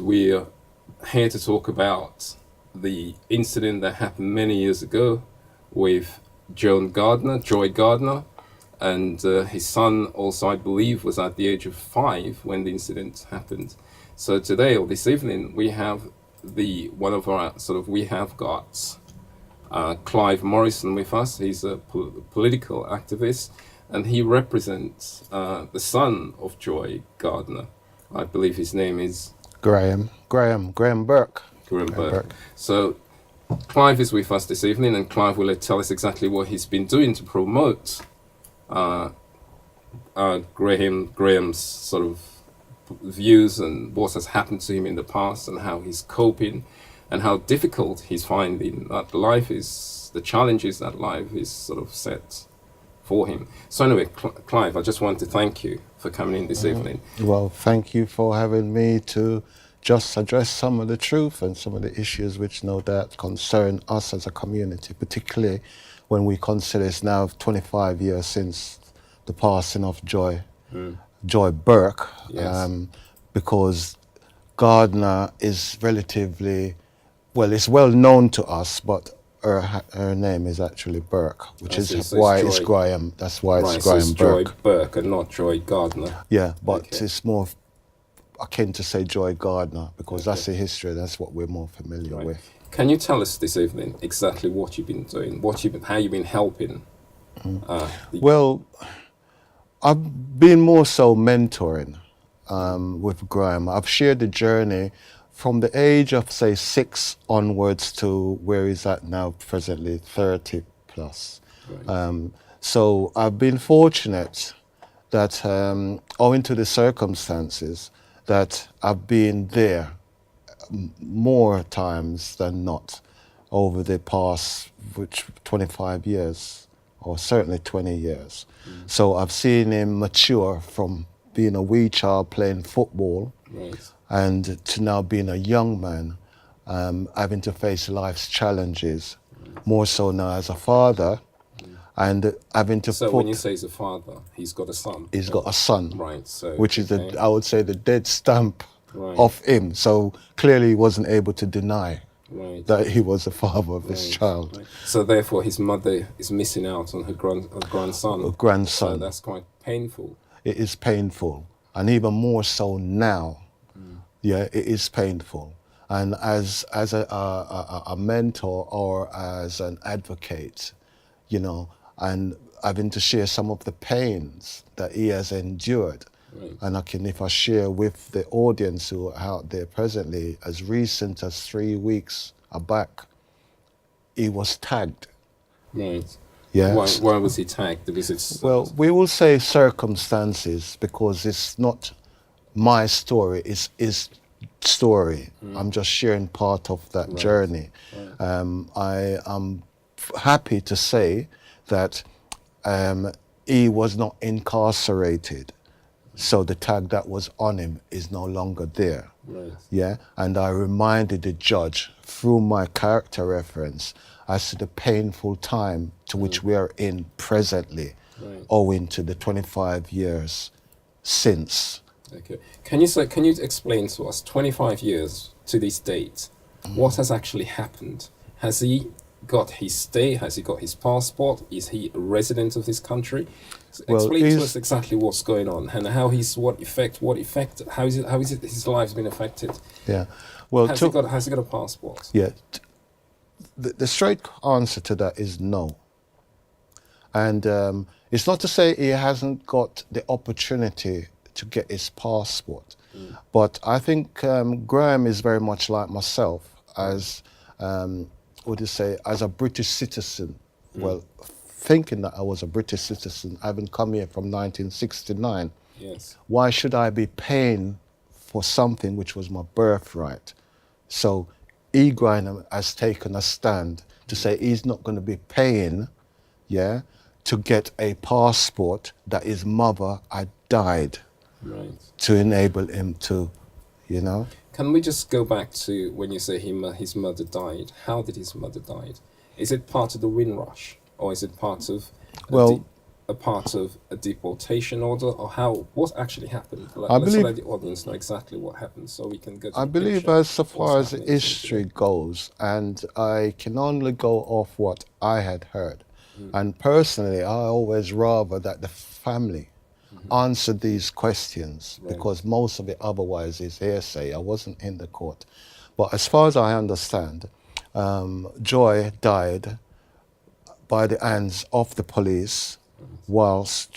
we're here to talk about the incident that happened many years ago with Joy Gardner, and his son also, I believe, was at the age of 5 when the incident happened. So today, or this evening, we have got Clive Morrison with us. He's a political activist, and he represents the son of Joy Gardner. I believe his name is Graham Burke. Graham Burke. So Clive is with us this evening, and Clive will tell us exactly what he's been doing to promote Graham's sort of views and what has happened to him in the past and how he's coping and how difficult he's finding that life is, the challenges that life is sort of set for him. So anyway, Clive, I just want to thank you for coming in this evening. Well, thank you for having me to just address some of the truth and some of the issues which no doubt concern us as a community, particularly when we consider it's now 25 years since the passing of Joy Burke, Yes. because Gardner is relatively, well, it's well known to us, but her name is actually Burke, which is why it's Graham. That's why it's Graham Burke. Joy Burke and not Joy Gardner. Yeah, but it's more akin to say Joy Gardner because that's the history. That's what we're more familiar with. Can you tell us this evening exactly what you've been doing, how you've been helping? Well, I've been more so mentoring with Graham. I've shared the journey from the age of, say, 6 onwards to where he's at now, presently 30 plus. Right. So I've been fortunate that, owing to the circumstances, that I've been there more times than not over the past 25 years, or certainly 20 years. So I've seen him mature from being a wee child playing football, Right. and to now being a young man, having to face life's challenges, more so now as a father, and having to So when you say he's a father, he's got a son. He's got a son, Right. So which is I would say the dead stamp Right. of him. So clearly he wasn't able to deny Right. that he was the father of this child. Right. So therefore, his mother is missing out on her grandson. A grandson. So that's quite painful. It is painful, and even more so now. Yeah, it is painful. And as a mentor or as an advocate, and having to share some of the pains that he has endured. Right. And if I share with the audience who are out there presently, as recent as 3 weeks back, he was tagged. Right. Yeah. Why was he tagged? Well, we will say circumstances because it's not my story, it's his story. I'm just sharing part of that journey. Right. I am happy to say that he was not incarcerated. So the tag that was on him is no longer there. Right. Yeah, and I reminded the judge through my character reference as to the painful time to which we are in presently, owing to the 25 years since. Okay. Can you explain to us 25 years to this date, what has actually happened? Has he got his stay? Has he got his passport? Is he a resident of this country? So explain to us exactly what's going on and how how is it his life's been affected? Yeah. Well, has he got a passport? Yeah. The straight answer to that is no. And it's not to say he hasn't got the opportunity to get his passport, but I think Graham is very much like myself as as a British citizen. Well, thinking that I was a British citizen, having come here from 1969. Yes. Why should I be paying for something which was my birthright? So Graham has taken a stand to say he's not going to be paying, to get a passport that his mother had died, to enable him to, Can we just go back to when you say his mother died? How did his mother die? Is it part of the Windrush, or is it part of? a part of a deportation order, or what actually happened? Like, I let's believe let the audience know exactly what happened, so we can get I a believe picture as so of what's far as happening to him history today. goes, and I can only go off what I had heard. And personally, I always rather that the family answer these questions Right. because most of it otherwise is hearsay. I wasn't in the court. But as far as I understand, Joy died by the hands of the police whilst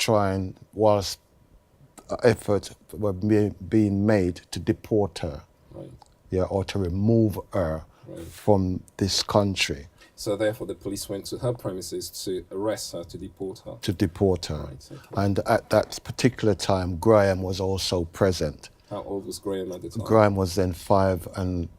efforts were being made to deport her, Right. yeah, or to remove her Right. from this country, So therefore, the police went to her premises to arrest her, to deport her. to deport her. Right. Okay. And at that particular time, Graham was also present. How old was Graham at the time? Graham was then 5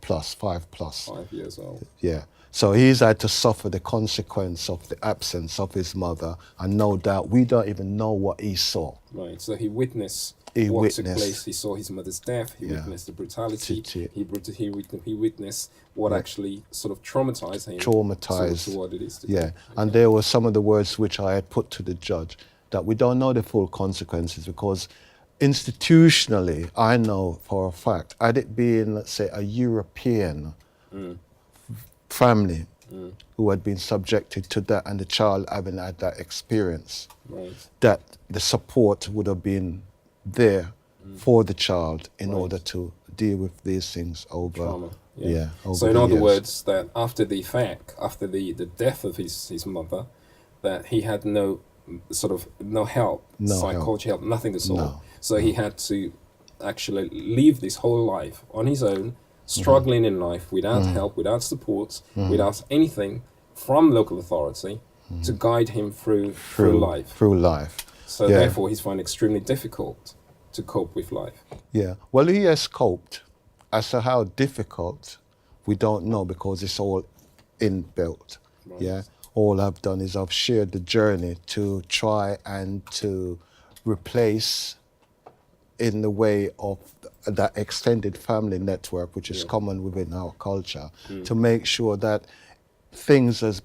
plus. 5 years old. Yeah. So he's had to suffer the consequence of the absence of his mother, and no doubt we don't even know what he saw. Right. So he witnessed He what took witnessed- place. He saw his mother's death. He Yeah. witnessed the brutality. T- He witnessed what actually sort of traumatized him. Traumatized. To what it is today. Yeah, and there were some of the words which I had put to the judge that we don't know the full consequences because institutionally, I know for a fact, had it been, let's say, a European family who had been subjected to that and the child having had that experience, Right. that the support would have been there for the child in Right. order to deal with these things over. Trauma. Yeah. Over So in the other years. words, that after the death of his mother, that he had no help, No psychology help, nothing at all. No. So he had to actually live this whole life on his own, struggling in life without help, without support, without anything from local authority to guide him through life. Through life. So Yeah. therefore, he's finding it extremely difficult to cope with life. Yeah. Well, he has coped. As to how difficult, we don't know because it's all inbuilt. Right. Yeah. All I've done is I've shared the journey to try and to replace in the way of that extended family network, which is common within our culture, to make sure that things has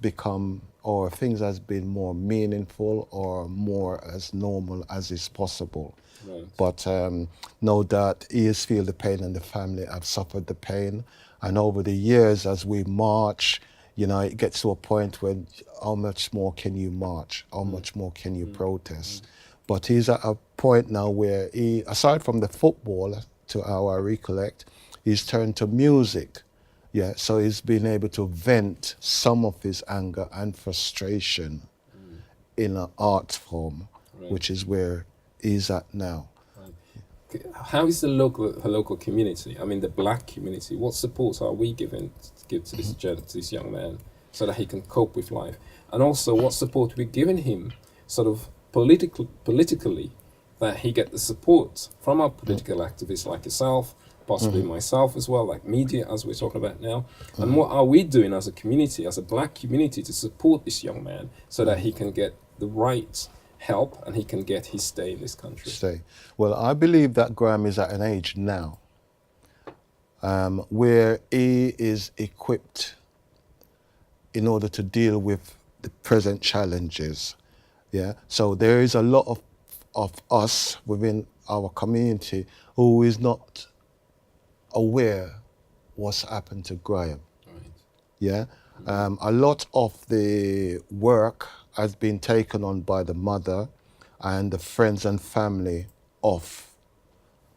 been more meaningful or more as normal as is possible. Right. But no doubt he has feel the pain and the family have suffered the pain. And over the years, as we march, it gets to a point when how much more can you march? How much more can you protest? But he's at a point now where he, aside from the football, to how I recollect, he's turned to music. Yeah, so he's been able to vent some of his anger and frustration in an art form, Right. which is where he's at now. How is the local community? I mean, the black community. What support are we give to this young man so that he can cope with life? And also, what support are we giving him, sort of politically, that he get the support from our political activists like yourself, possibly myself as well, like media, as we're talking about now. And what are we doing as a community, as a black community, to support this young man so that he can get the right help and he can get his stay in this country? Well, I believe that Graham is at an age now where he is equipped in order to deal with the present challenges. Yeah. So there is a lot of us within our community who is not aware what's happened to Graham. Right. Yeah. A lot of the work has been taken on by the mother and the friends and family of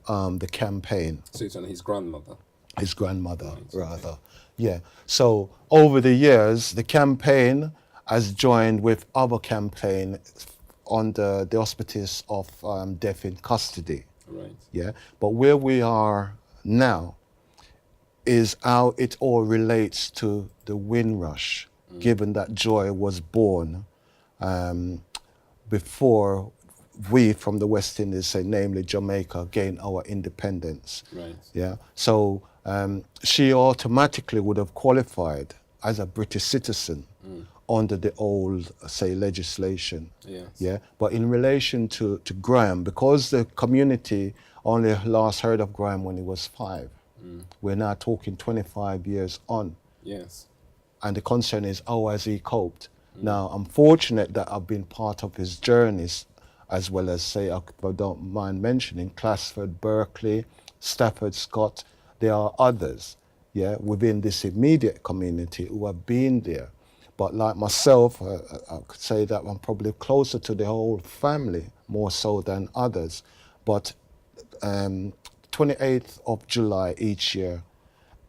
the campaign. So it's on his grandmother. His grandmother, Right, rather. okay. Yeah. So over the years, the campaign has joined with other campaign under the auspices of Deaf in Custody. Right. Yeah. But where we are now is how it all relates to the Windrush, given that Joy was born before we from the West Indies, say namely Jamaica, gained our independence. Right. Yeah. So she automatically would have qualified as a British citizen under the old, say, legislation. Yes. Yeah. But in relation to Graham, because the community only last heard of Graham when he was 5, we're now talking 25 years on. Yes. And the concern is, how has he coped? Now, I'm fortunate that I've been part of his journeys, as well as, say, if I don't mind mentioning, Clasford, Berkeley, Stafford, Scott. There are others, yeah, within this immediate community who have been there. But like myself, I could say that I'm probably closer to the whole family, more so than others. But 28th of July each year,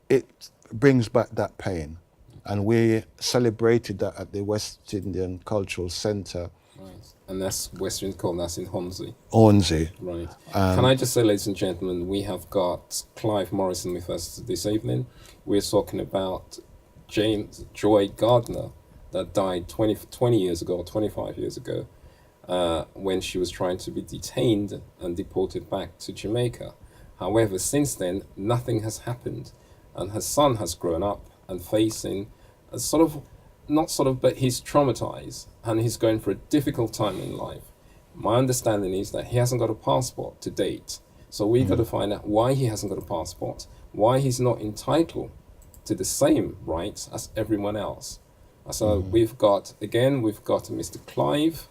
it brings back that pain. And we celebrated that at the West Indian Cultural Centre. Right. And that's Western Call, that's in Hornsey. Hornsey. Right. Can I just say, ladies and gentlemen, we have got Clive Morrison with us this evening. We're talking about James Joy Gardner, that died 20 years ago, or 25 years ago, when she was trying to be detained and deported back to Jamaica. However, since then, nothing has happened. And her son has grown up and facing a but he's traumatized and he's going through a difficult time in life. My understanding is that he hasn't got a passport to date. So we got to find out why he hasn't got a passport, why he's not entitled to the same rights as everyone else. So we've got Mr. Clive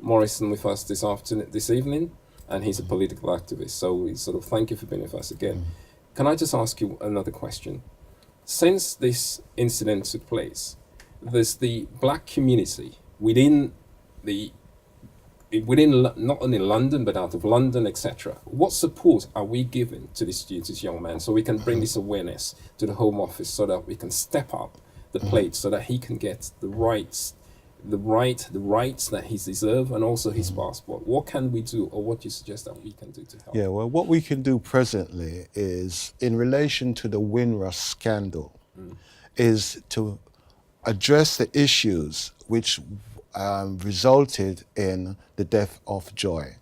Morrison with us this evening, and he's a political activist. So we sort of thank you for being with us again. Can I just ask you another question? Since this incident took place, there's the black community within not only London but out of London, etc. What support are we giving to this young man so we can bring this awareness to the Home Office so that we can step up the plate so that he can get the rights that he deserves and also his passport? What can we do, or what do you suggest that we can do to help? Yeah, well, what we can do presently is, in relation to the Windrush scandal, is to address the issues which resulted in the death of Joy.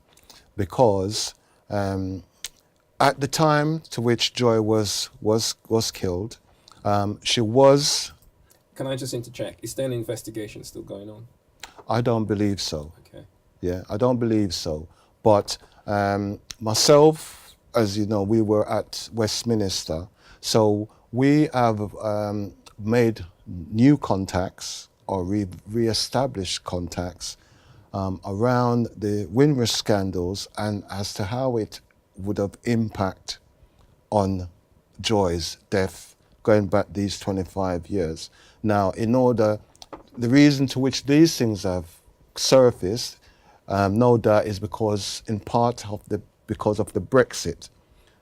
Because at the time to which Joy was killed, she was... Can I just interject? Is there an investigation still going on? I don't believe so. Okay. Yeah, I don't believe so. But myself, as you know, we were at Westminster, so we have made new contacts or re-established contacts around the Windrush scandals and as to how it would have impact on Joy's death going back these 25 years. Now, the reason to which these things have surfaced, no doubt, is because of the Brexit.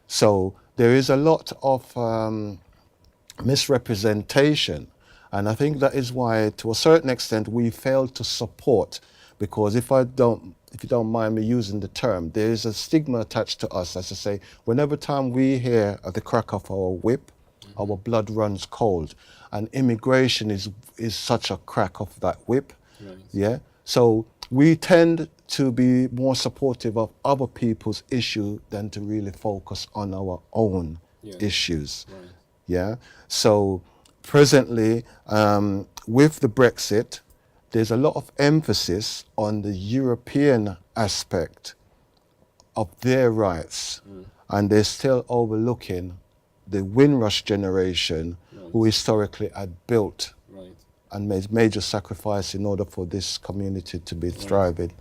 So there is a lot of misrepresentation, and I think that is why, to a certain extent, we failed to support. Because if you don't mind me using the term, there is a stigma attached to us, as I say, whenever time we hear at the crack of our whip, our blood runs cold, and immigration is such a crack of that whip. Right. Yeah. So we tend to be more supportive of other people's issue than to really focus on our own issues. Right. Yeah. So presently, with the Brexit, there's a lot of emphasis on the European aspect of their rights, and they're still overlooking the Windrush generation, who historically had built and made major sacrifice in order for this community to be thriving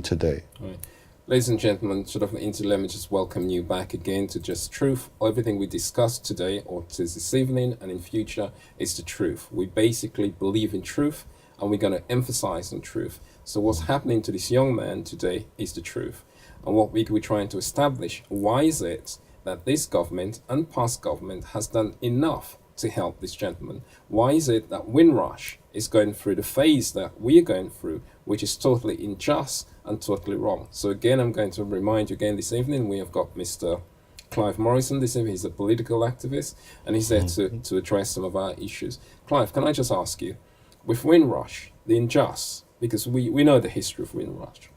today. Right. Ladies and gentlemen, let me just welcome you back again to Just Truth. Everything we discussed today or this evening and in future is the truth. We basically believe in truth, and we're going to emphasize on truth. So what's happening to this young man today is the truth. And what we're trying to establish, why is it that this government and past government has done enough to help this gentleman? Why is it that Windrush is going through the phase that we are going through, which is totally unjust and totally wrong? So again, I'm going to remind you again this evening, we have got Mr. Clive Morrison this evening. He's a political activist, and he's there to address some of our issues. Clive, can I just ask you, with Windrush, the unjust, because we know the history of Windrush.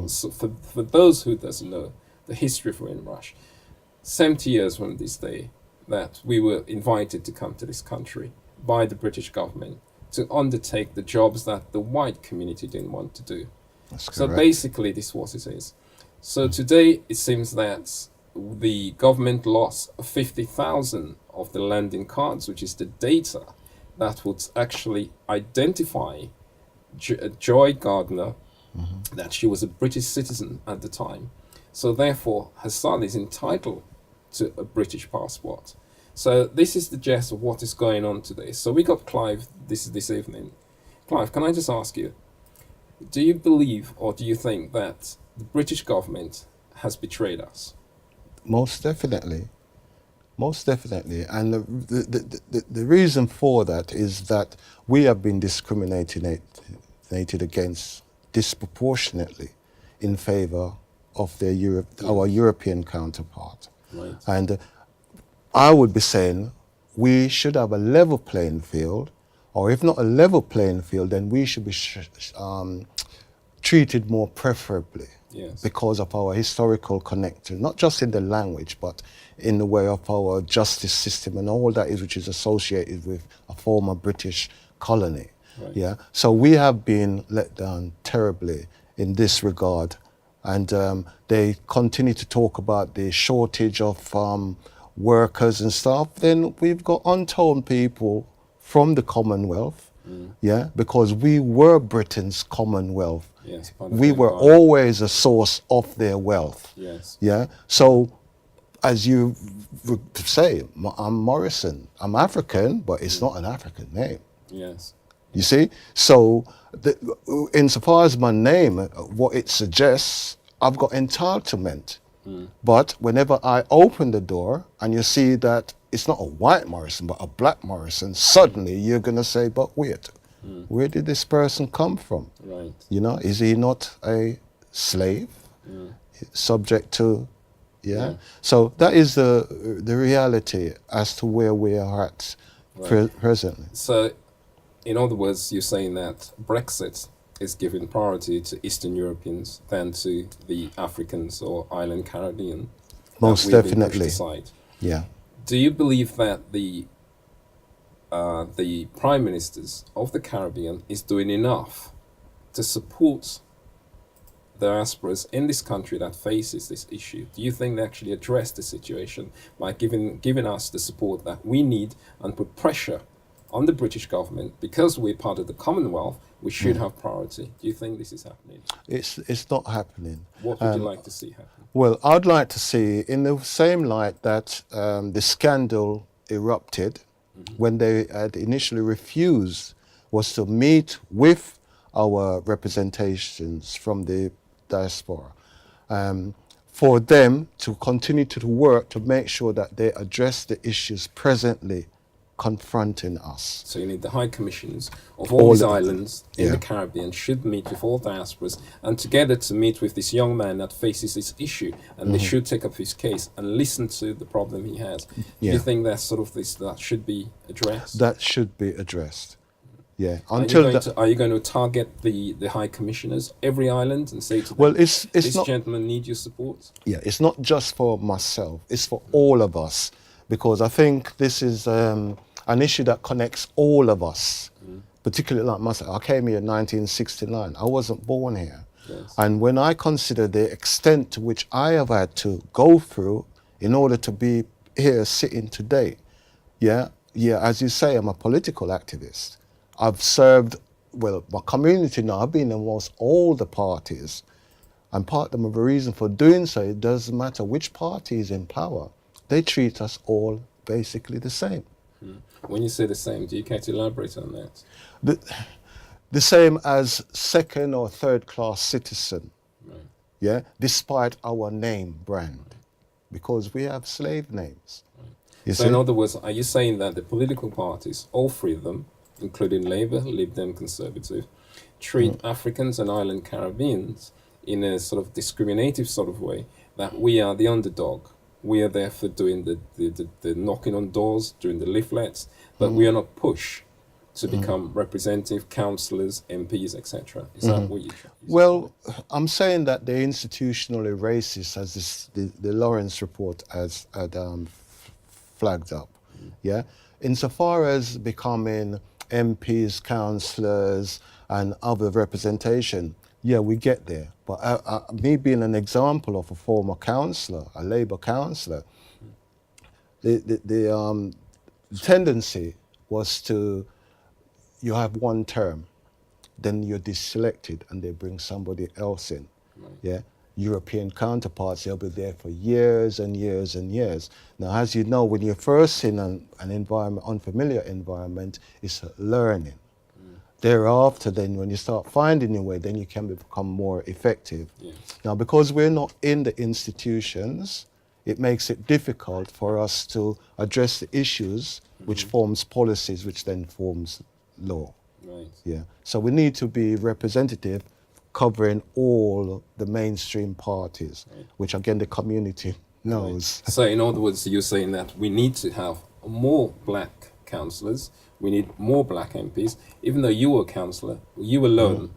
So for those who doesn't know the history of Windrush, 70 years from this day that we were invited to come to this country by the British government to undertake the jobs that the white community didn't want to do. That's correct. So basically this is what it is. So today it seems that the government lost 50,000 of the landing cards, which is the data that would actually identify Joy Gardner, that she was a British citizen at the time. So therefore, her son is entitled to a British passport. So this is the gist of what is going on today. So we got Clive this evening. Clive, can I just ask you, do you believe or do you think that the British government has betrayed us? Most definitely. Most definitely. And the reason for that is that we have been discriminated against disproportionately in favor of our European counterpart. Right. And I would be saying we should have a level playing field, or if not a level playing field, then we should be treated more preferably. Yes. Because of our historical connection, not just in the language, but in the way of our justice system and all that is which is associated with a former British colony. Right. Yeah. So we have been let down terribly in this regard, and they continue to talk about the shortage of workers and stuff. Then we've got untold people from the Commonwealth. Yeah, because we were Britain's Commonwealth. Yes, We were always a source of their wealth. Yes. Yeah. So, as you would say, I'm Morrison. I'm African, but it's not an African name. Yes. You see? So, insofar as my name, what it suggests, I've got entitlement. But whenever I open the door and you see that it's not a white Morrison, but a black Morrison, suddenly you're going to say, but wait, where did this person come from? Right. You know, is he not a slave subject to, yeah? So that is the reality as to where we are at presently. So, in other words, you're saying that Brexit is giving priority to Eastern Europeans than to the Africans or island Caribbean. Most definitely. Yeah. Do you believe that the prime ministers of the Caribbean is doing enough to support the diasporas in this country that faces this issue? Do you think they actually address the situation by giving us the support that we need and put pressure on the British government because we're part of the Commonwealth? We should have priority. Do you think this is happening? It's not happening. What would you like to see happen? Well, I'd like to see, in the same light that the scandal erupted when they had initially refused, was to meet with our representations from the diaspora, for them to continue to work to make sure that they address the issues presently confronting us. So you need the high commissioners of all these islands in the Caribbean should meet with all diasporas and together to meet with this young man that faces this issue, and they should take up his case and listen to the problem he has. Do you think that's sort of that should be addressed? That should be addressed. Yeah. Are you going to target the high commissioners every island and say to them, this gentleman need your support? Yeah, it's not just for myself, it's for all of us, because I think this is an issue that connects all of us, particularly like myself. I came here in 1969. I wasn't born here. Yes. And when I consider the extent to which I have had to go through in order to be here sitting today, as you say, I'm a political activist. I've served, my community now, I've been in almost all the parties. And part of the reason for doing so, it doesn't matter which party is in power. They treat us all basically the same. When you say the same, do you care to elaborate on that? The same as second or third class citizen, despite our name brand, because we have slave names. So in other words, are you saying that the political parties, all three of them, including Labour, Lib Dem, Conservative, treat Africans and island Caribbeans in a sort of discriminative sort of way, that we are the underdog? We are there for doing the knocking on doors, doing the leaflets, but we are not pushed to become representative councillors, MPs, etc. Is that what you? Well, I'm saying that they're institutionally racist, as the Lawrence report has flagged up. Yeah, insofar as becoming MPs, councillors, and other representation. Yeah, we get there. But me being an example of a former councillor, a Labour councillor, the tendency was to, you have one term. then you're deselected and they bring somebody else in. Right. Yeah. European counterparts, they'll be there for years and years and years. Now, as you know, when you're first in an environment, unfamiliar environment, it's learning. Thereafter, then when you start finding your way, then you can become more effective. Yes. Now, because we're not in the institutions, it makes it difficult for us to address the issues which forms policies, which then forms law. Right. Yeah. So we need to be representative, covering all the mainstream parties, Right. which again the community knows. Right. So in other words, you're saying that we need to have more black councillors, we need more black MPs. Even though you were a councillor, you alone,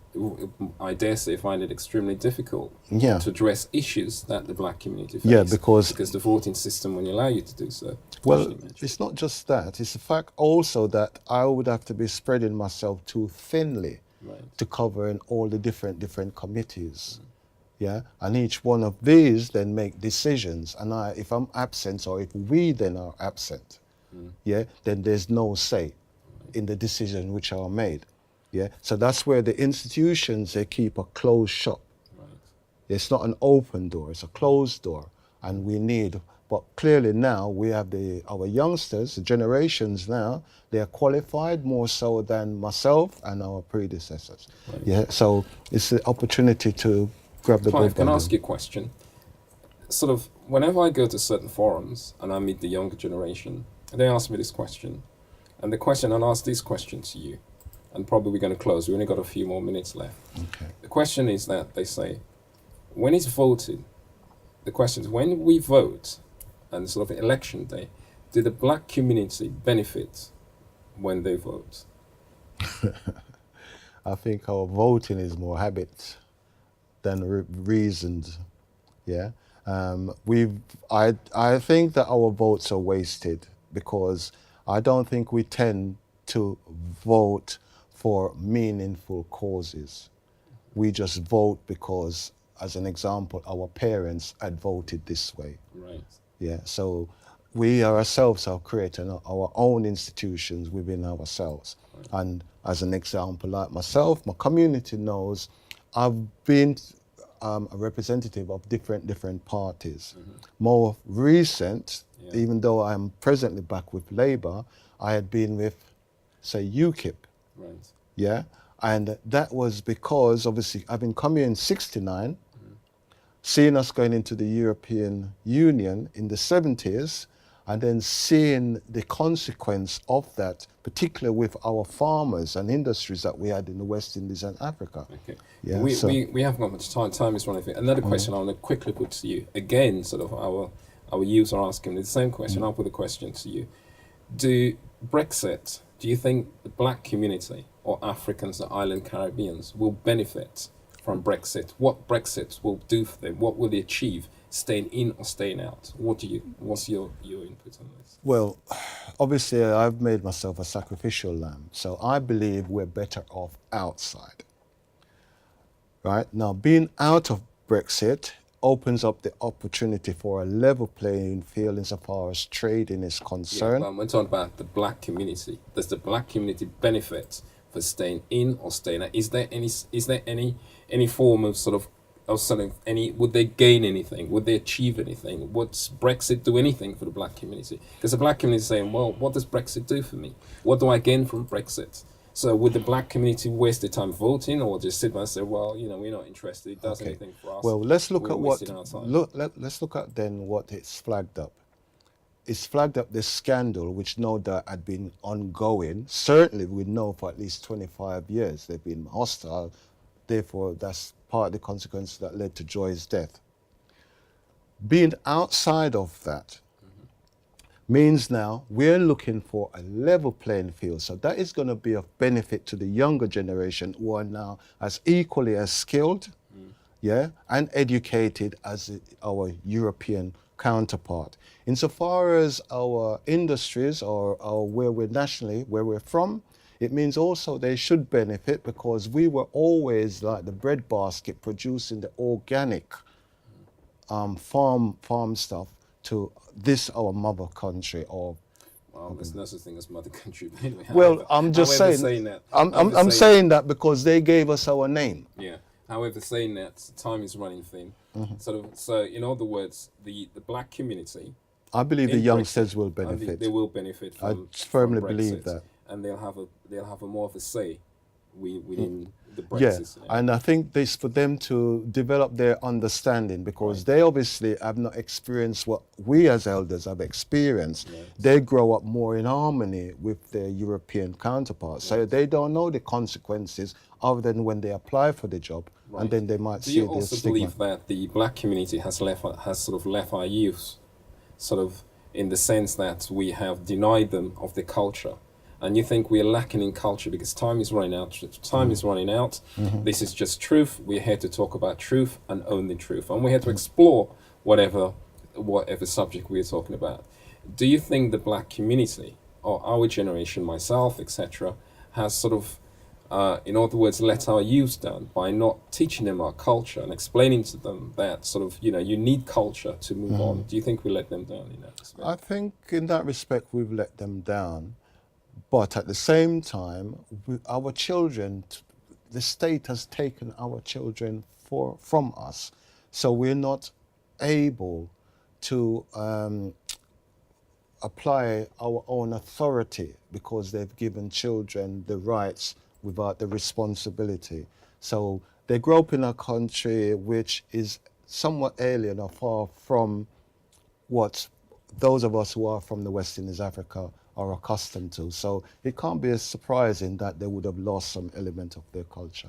I dare say, find it extremely difficult Yeah. to address issues that the black community face. Yeah, because the voting system won't allow you to do so. well, as you mentioned. it's not just that. It's the fact also that I would have to be spreading myself too thinly Right. to cover in all the different committees. Yeah, and each one of these then make decisions. And if I'm absent, or if we then are absent, yeah, then there's no say in the decision which are made. Yeah, so that's where the institutions, they keep a closed shop. Right. It's not an open door; it's a closed door, and we need. But clearly now we have our youngsters, the generations now, they are qualified more so than myself and our predecessors. Right. Yeah, so it's the opportunity to grab the Clive, bull can I by ask you a question? Sort of, whenever I go to certain forums and I meet the younger generation, they ask me this question. And the question, I'll ask this question to you, and probably we're going to close. We only got a few more minutes left. Okay. The question is that they say, when it's voted, the question is, when we vote, and sort of election day, do the black community benefit when they vote? I think our voting is more habit than reasoned. Yeah. I think that our votes are wasted because I don't think we tend to vote for meaningful causes. We just vote because, as an example, our parents had voted this way. Right. Yeah, so we ourselves have created our own institutions within ourselves. Right. And as an example, like myself, my community knows I've been a representative of different parties. More recent, Yeah. even though I'm presently back with Labour, I had been with, say, UKIP. Right. Yeah, and that was because obviously having come here in '69, seeing us going into the European Union in the 70s, and then seeing the consequence of that, particularly with our farmers and industries that we had in the West Indies and Africa. Okay. Yeah, We haven't got much time. Time is running. Another question I want to quickly put to you. Again, sort of our youth are asking the same question. I'll put a question to you. Do you think the black community or Africans or island Caribbeans will benefit from Brexit? What Brexit will do for them? What will they achieve? Staying in or staying out? What's your input on this? Well, obviously I've made myself a sacrificial lamb, so I believe we're better off outside. Right? Now, being out of Brexit opens up the opportunity for a level playing field insofar as trading is concerned. Yeah, but we're talking about the black community. Does the black community benefit for staying in or staying out? Is there any form of would they gain anything? Would they achieve anything? Would Brexit do anything for the black community? Because the black community is saying, well, what does Brexit do for me? What do I gain from Brexit? So would the black community waste their time voting, or just sit there and say, well, we're not interested, it does anything for us? Well, let's look at let's look at then what it's flagged up. It's flagged up this scandal, which no doubt had been ongoing. Certainly we know for at least 25 years they've been hostile. Therefore, that's part of the consequences that led to Joy's death. Being outside of that means now we're looking for a level playing field. So that is going to be of benefit to the younger generation who are now as equally as skilled, and educated as our European counterpart. Insofar as our industries or where we're from, it means also they should benefit because we were always like the breadbasket producing the organic farm stuff to this our mother country or Well, there's no such thing as mother country. But anyway, Well, I'm just however saying, that. I'm saying that because they gave us our name. Yeah. However, saying that, time is running thin. Mm-hmm. Sort of. So, in other words, the black community, I believe the in youngsters Brexit, will I think benefit. they will benefit I from firmly from believe Brexit, that. and they'll have a more of a say within the Yeah, Brexit. scenario. and I think this for them to develop their understanding because Right. they obviously have not experienced what we as elders have experienced. Right. They grow up more in harmony with their European counterparts, so Right. they don't know the consequences other than when they apply for the job, Right. and then they might Do see you the also stigma. believe that the black community has sort of left our youth, sort of in the sense that we have denied them of the culture, and you think we're lacking in culture because time is running out. Time is running out. This is just truth. We're here to talk about truth and only truth, and we're here to explore whatever subject we're talking about. Do you think the black community or our generation, myself, etc., has sort of in other words, let our youth down by not teaching them our culture and explaining to them that sort of, you need culture to move on? Do you think we let them down in that respect? I think in that respect we've let them down, but at the same time, our children, the state has taken our children from us, so we're not able to apply our own authority because they've given children the rights without the responsibility. So they grow up in a country which is somewhat alien or far from what those of us who are from the West Indies, Africa, are accustomed to. So it can't be as surprising that they would have lost some element of their culture.